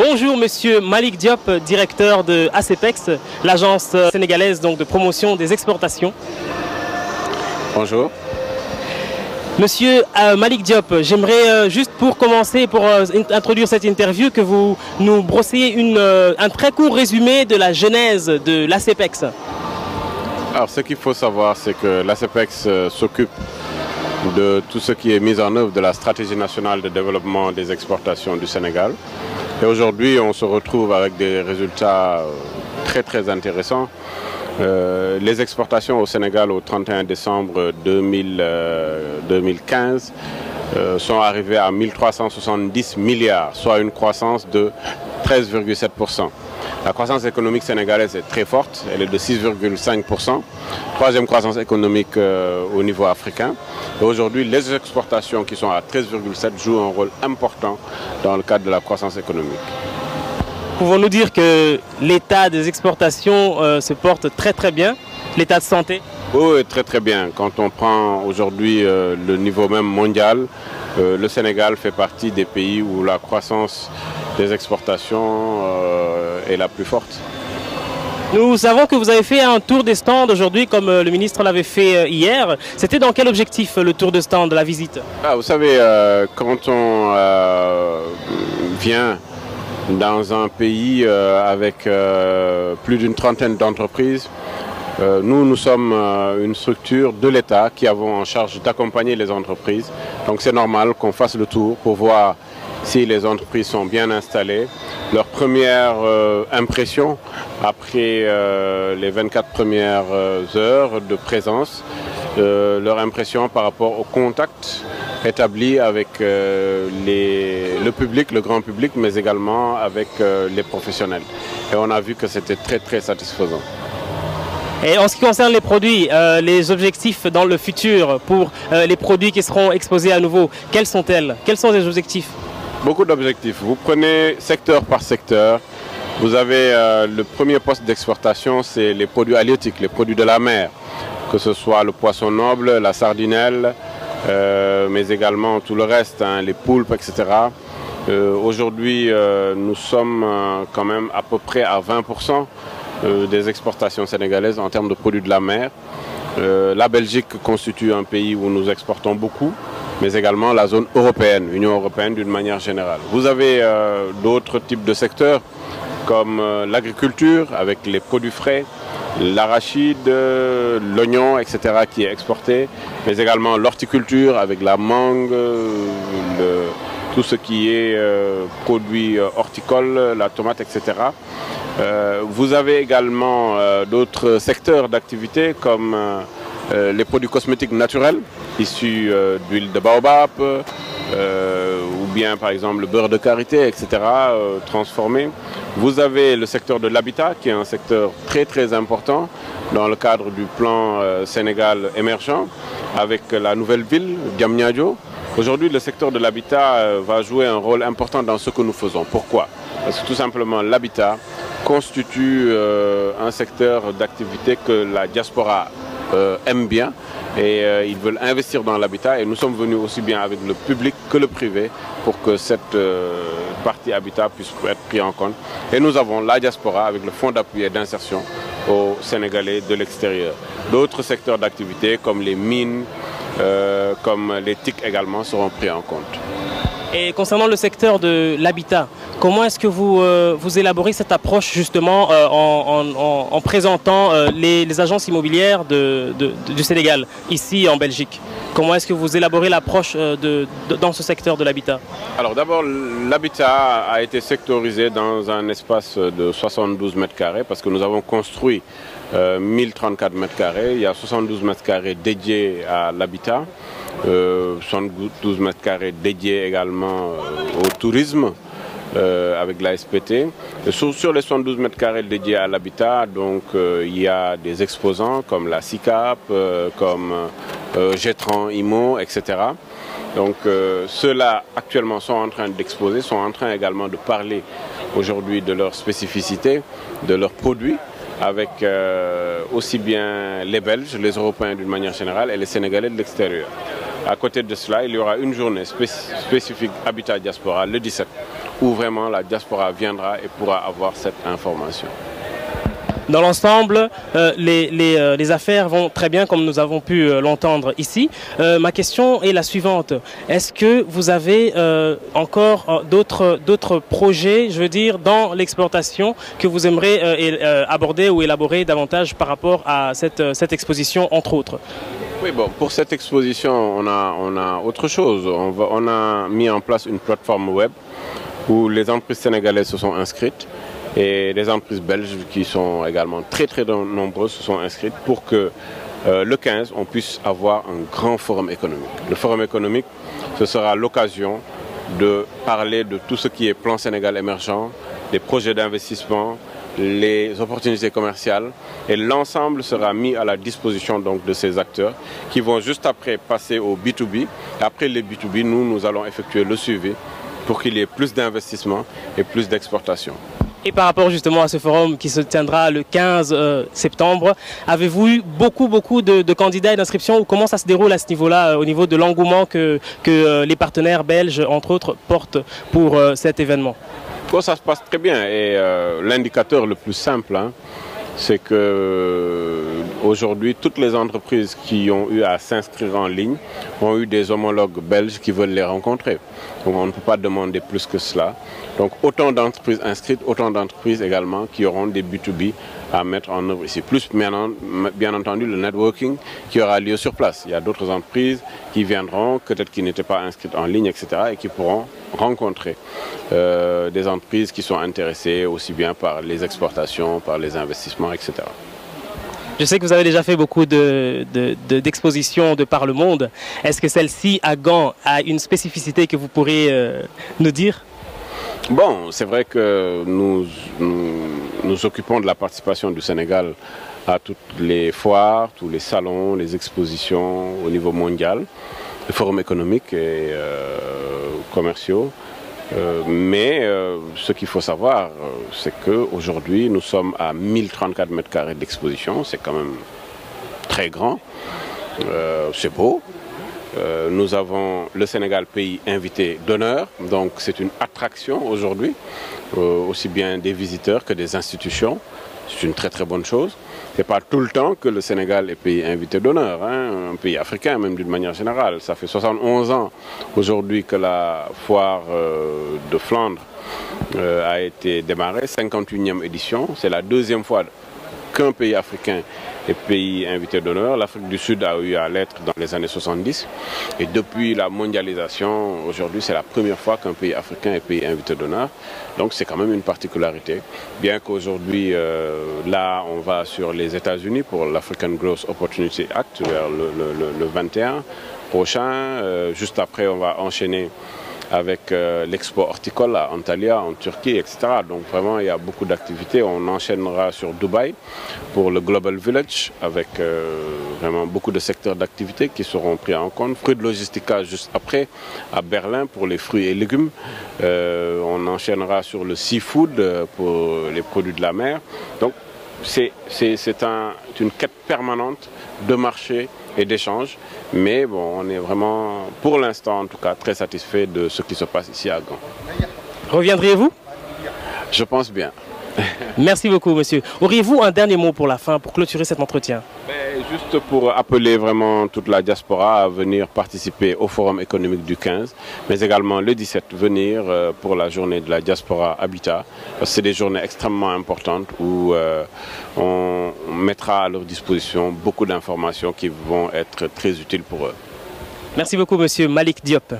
Bonjour Monsieur Malik Diop, directeur de ACPEX, l'agence sénégalaise donc, de promotion des exportations. Bonjour. Monsieur Malik Diop, j'aimerais juste pour commencer, pour introduire cette interview, que vous nous brossiez un très court résumé de la genèse de l'ACPEX. Alors ce qu'il faut savoir, c'est que l'ACPEX s'occupe de tout ce qui est mis en œuvre de la stratégie nationale de développement des exportations du Sénégal. Et aujourd'hui, on se retrouve avec des résultats très intéressants. Les exportations au Sénégal au 31 décembre 2015 sont arrivées à 1370 milliards, soit une croissance de 13,7%. La croissance économique sénégalaise est très forte, elle est de 6,5%. Troisième croissance économique au niveau africain. Et aujourd'hui, les exportations qui sont à 13,7% jouent un rôle important dans le cadre de la croissance économique. Pouvons-nous dire que l'état des exportations se porte très bien, l'état de santé? Oui, très bien. Quand on prend aujourd'hui le niveau même mondial, le Sénégal fait partie des pays où la croissance des exportations est la plus forte. Nous savons que vous avez fait un tour des stands aujourd'hui, comme le ministre l'avait fait hier. C'était dans quel objectif le tour de stand, la visite? Vous savez, quand on vient dans un pays avec plus d'une trentaine d'entreprises, nous sommes une structure de l'État qui avons en charge d'accompagner les entreprises. Donc c'est normal qu'on fasse le tour pour voir si les entreprises sont bien installées. Leur première impression après les 24 premières heures de présence, leur impression par rapport au contact établi avec le public, le grand public, mais également avec les professionnels. Et on a vu que c'était très satisfaisant. Et en ce qui concerne les produits, les objectifs dans le futur pour les produits qui seront exposés à nouveau, quels sont-elles? Quels sont les objectifs? Beaucoup d'objectifs. Vous prenez secteur par secteur. Vous avez le premier poste d'exportation, c'est les produits halieutiques, les produits de la mer, que ce soit le poisson noble, la sardinelle, mais également tout le reste, hein, les poulpes, etc. Aujourd'hui, nous sommes quand même à peu près à 20% des exportations sénégalaises en termes de produits de la mer. La Belgique constitue un pays où nous exportons beaucoup, mais également la zone européenne, l'Union européenne d'une manière générale. Vous avez d'autres types de secteurs comme l'agriculture avec les produits frais, l'arachide, l'oignon, etc. qui est exporté, mais également l'horticulture avec la mangue, tout ce qui est produits horticoles, la tomate, etc. Vous avez également d'autres secteurs d'activité comme les produits cosmétiques naturels issus d'huile de baobab ou bien par exemple le beurre de karité, etc. Transformé. Vous avez le secteur de l'habitat qui est un secteur très important dans le cadre du plan Sénégal émergent avec la nouvelle ville Diamniadio. Aujourd'hui, le secteur de l'habitat va jouer un rôle important dans ce que nous faisons. Pourquoi? Parce que tout simplement l'habitat constitue un secteur d'activité que la diaspora aime bien et ils veulent investir dans l'habitat et nous sommes venus aussi bien avec le public que le privé pour que cette partie habitat puisse être prise en compte. Et nous avons la diaspora avec le fonds d'appui et d'insertion aux Sénégalais de l'extérieur. D'autres secteurs d'activité comme les mines, comme les TIC également seront pris en compte. Et concernant le secteur de l'habitat, comment est-ce que vous élaborez cette approche justement en présentant les agences immobilières du Sénégal, ici en Belgique? Comment est-ce que vous élaborez l'approche dans ce secteur de l'habitat? Alors d'abord, l'habitat a été sectorisé dans un espace de 72 mètres carrés parce que nous avons construit 1034 mètres carrés. Il y a 72 mètres carrés dédiés à l'habitat. 72 mètres carrés dédiés également au tourisme avec la SPT. Sur les 72 mètres carrés dédiés à l'habitat, donc il y a des exposants comme la SICAP, comme Gétran IMO, etc. Donc ceux-là actuellement sont en train d'exposer, sont en train également de parler aujourd'hui de leurs spécificités, de leurs produits, avec aussi bien les Belges, les Européens d'une manière générale et les Sénégalais de l'extérieur. À côté de cela, il y aura une journée spécifique Habitat Diaspora le 17 où vraiment la diaspora viendra et pourra avoir cette information. Dans l'ensemble, les affaires vont très bien comme nous avons pu l'entendre ici. Ma question est la suivante. Est-ce que vous avez encore d'autres projets, je veux dire, dans l'exportation que vous aimeriez aborder ou élaborer davantage par rapport à cette exposition, entre autres? Oui, bon, pour cette exposition, on a autre chose. On a mis en place une plateforme web où les entreprises sénégalaises se sont inscrites. Et les entreprises belges qui sont également très nombreuses se sont inscrites pour que le 15, on puisse avoir un grand forum économique. Le forum économique, ce sera l'occasion de parler de tout ce qui est plan Sénégal émergent, les projets d'investissement, les opportunités commerciales, et l'ensemble sera mis à la disposition donc de ces acteurs qui vont juste après passer au B2B. Après les B2B, nous allons effectuer le suivi pour qu'il y ait plus d'investissement et plus d'exportation. Et par rapport justement à ce forum qui se tiendra le 15 septembre, avez-vous eu beaucoup de candidats et d'inscriptions, ou comment ça se déroule à ce niveau-là, au niveau de l'engouement que les partenaires belges, entre autres, portent pour cet événement? Bon, ça se passe très bien, et l'indicateur le plus simple, c'est que aujourd'hui, toutes les entreprises qui ont eu à s'inscrire en ligne ont eu des homologues belges qui veulent les rencontrer. Donc on ne peut pas demander plus que cela. Donc autant d'entreprises inscrites, autant d'entreprises également qui auront des B2B à mettre en œuvre ici. Plus bien entendu le networking qui aura lieu sur place. Il y a d'autres entreprises qui viendront, peut-être qui n'étaient pas inscrites en ligne, etc. et qui pourront rencontrer des entreprises qui sont intéressées aussi bien par les exportations, par les investissements, etc. Je sais que vous avez déjà fait beaucoup d'expositions de par le monde. Est-ce que celle-ci à Gand a une spécificité que vous pourriez nous dire? Bon, c'est vrai que nous occupons de la participation du Sénégal à toutes les foires, tous les salons, les expositions au niveau mondial, les forums économiques et commerciaux. Mais ce qu'il faut savoir, c'est qu'aujourd'hui, nous sommes à 1034 mètres carrés d'exposition. C'est quand même très grand. C'est beau. Nous avons le Sénégal pays invité d'honneur, donc c'est une attraction aujourd'hui, aussi bien des visiteurs que des institutions. C'est une très bonne chose. Ce n'est pas tout le temps que le Sénégal est pays invité d'honneur, un pays africain même d'une manière générale. Ça fait 71 ans aujourd'hui que la foire de Flandre a été démarrée, 51e édition. C'est la deuxième fois qu'un pays africain est pays invité d'honneur. L'Afrique du Sud a eu à l'être dans les années 70. Et depuis la mondialisation, aujourd'hui, c'est la première fois qu'un pays africain est pays invité d'honneur. Donc c'est quand même une particularité. Bien qu'aujourd'hui, là, on va sur les États-Unis pour l'African Growth Opportunity Act vers le 21 prochain. Juste après, on va enchaîner avec l'expo horticole à Antalya en Turquie, etc. Donc vraiment il y a beaucoup d'activités. On enchaînera sur Dubaï pour le Global Village avec vraiment beaucoup de secteurs d'activité qui seront pris en compte. Fruits de Logistica juste après à Berlin pour les fruits et légumes. On enchaînera sur le seafood pour les produits de la mer. Donc c'est une quête permanente de marché et d'échanges. Mais bon, on est vraiment, pour l'instant en tout cas, très satisfait de ce qui se passe ici à Gand. Reviendriez-vous? Je pense bien. Merci beaucoup, monsieur. Auriez-vous un dernier mot pour la fin, pour clôturer cet entretien? Juste pour appeler vraiment toute la diaspora à venir participer au Forum économique du 15, mais également le 17, venir pour la journée de la diaspora Habitat. C'est des journées extrêmement importantes où on mettra à leur disposition beaucoup d'informations qui vont être très utiles pour eux. Merci beaucoup, monsieur Malik Diop.